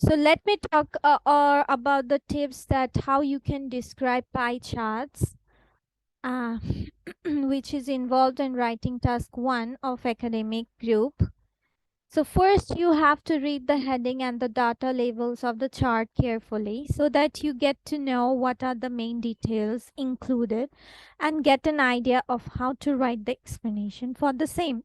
So let me talk about the tips that how you can describe pie charts, uh, which is involved in writing task 1 of academic group. So first you have to read the heading and the data labels of the chart carefully so that you get to know what are the main details included and get an idea of how to write the explanation for the same.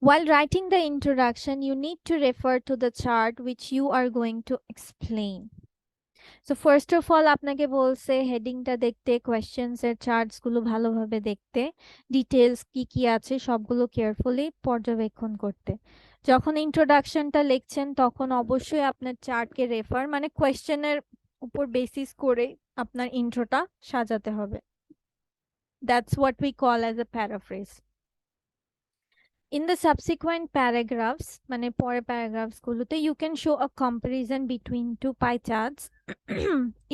While writing the introduction, you need to refer to the chart which you are going to explain. So first of all আপনাকে বলছে হেডিংটা দেখতে, questions এর charts গুলো ভালোভাবে দেখতে, details কি কি আছে সবগুলো কেয়ারফুলি পর্যবেক্ষণ করতে। যখন ইন্ট্রোডাকশনটা লিখছেন তখন অবশ্যই আপনার চার্টকে রেফার মানে কোয়েশ্চেনের উপর বেসিস করে আপনার ইন্ট্রোটা সাজাতে হবে। That's what we call as a paraphrase. In the subsequent paragraphs, মানে পরের প্যারাগ্রাফস গুলোতে, you can show a comparison between two pie charts.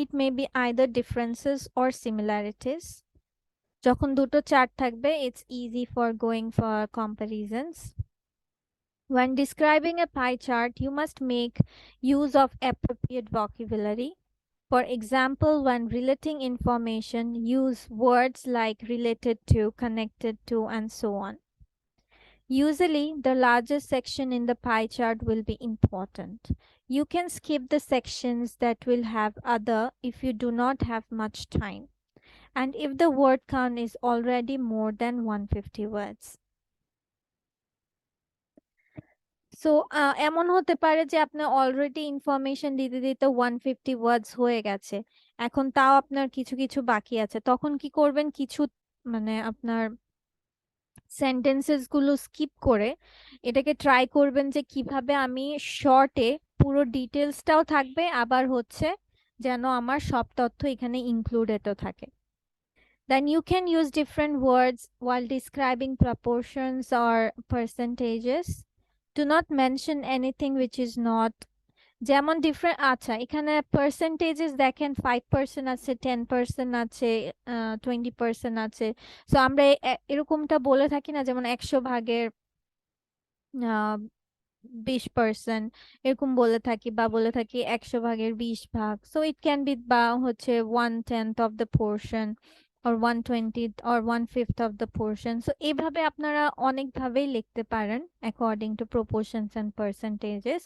It may be either differences or similarities. যখন দুটো চার্ট থাকবে, it's easy for going for comparisons. When describing a pie chart, you must make use of appropriate vocabulary. For example, when relating information, use words like related to, connected to, and so on. Usually, the largest section in the pie chart will be important. You can skip the sections that will have other if you do not have much time, and if the word count is already more than 150 words. So, এমন হতে পারে যে আপনার already information দিতে দিতে 150 ওয়ার্ডস হয়ে গেছে, এখন তাও আপনার কিছু কিছু বাকি আছে, তখন কি করবেন, কিছু মানে আপনার সেন্টেন্সেস গুলো স্কিপ করে এটাকে ট্রাই করবেন যে কিভাবে আমি শর্টে পুরো ডিটেলসটাও থাকবে, আবার হচ্ছে যেন আমার সব তথ্য এখানে ইনক্লুডেডও থাকে। Then you can use different words while describing proportions or percentages. Do not mention anything which is not, যেমন ডিফারেন্ট, আচ্ছা এখানে পার্সেন্টেজেস দেখেন 5% আছে, 10% আছে, 20% আছে। সো আমরা এরকমটা বলে থাকি না, যেমন 100 ভাগের 20% এরকম বলে থাকি, বা বলে থাকি 100 ভাগের 20 ভাগ। সো ইট ক্যান বি, বা হচ্ছে 1/10 of the portion or 1/20 or 1/5 of the portion. So এইভাবে আপনারা অনেকভাবেই লিখতে পারেন according to proportions and percentages.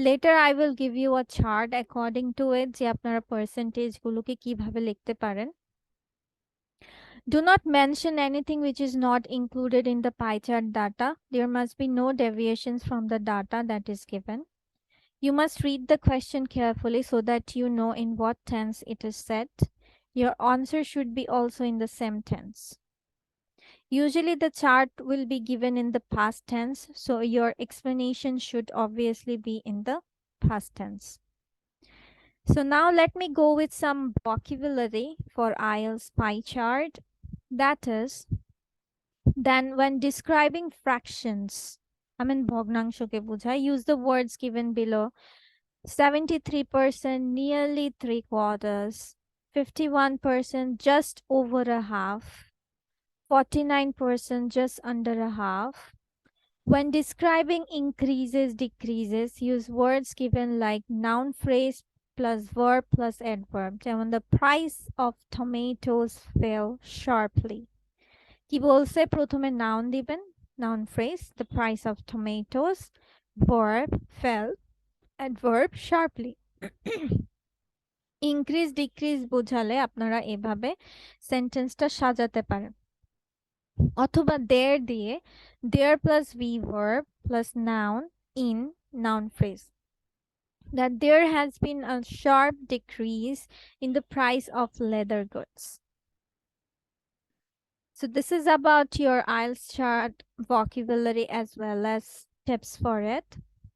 Later I will give you a chart according to it যে আপনারা percentage গুলোকে কিভাবে লিখতে পারেন। Do not mention anything which is not included in the pie chart data. There must be no deviations from the data that is given. You must read the question carefully so that you know in what tense it is set. Your answer should be also in the same tense. Usually the chart will be given in the past tense, so your explanation should obviously be in the past tense. So now let me go with some vocabulary for IELTS pie chart. That is, then when describing fractions, ভগ্নাংশকে বোঝায়, use the words given below. 73%, nearly 3/4, 51%, just over a half, 49%, just under a half. When describing increases, decreases, use words given like noun phrase plus verb plus adverb. যেমন the price of tomatoes fell sharply. কি বলছে, প্রথমে noun দিবেন, noun phrase, the price of tomatoes, verb fell, adverb sharply. Increase decrease বোঝালে আপনারা এভাবে সেন্টেন্সটা সাজাতে পারেন, অথবা দেয়ার দিয়ে there plus be verb plus noun in noun phrase, that there has been a sharp decrease in the price of leather goods. So this is about your IELTS chart vocabulary as well as tips for it.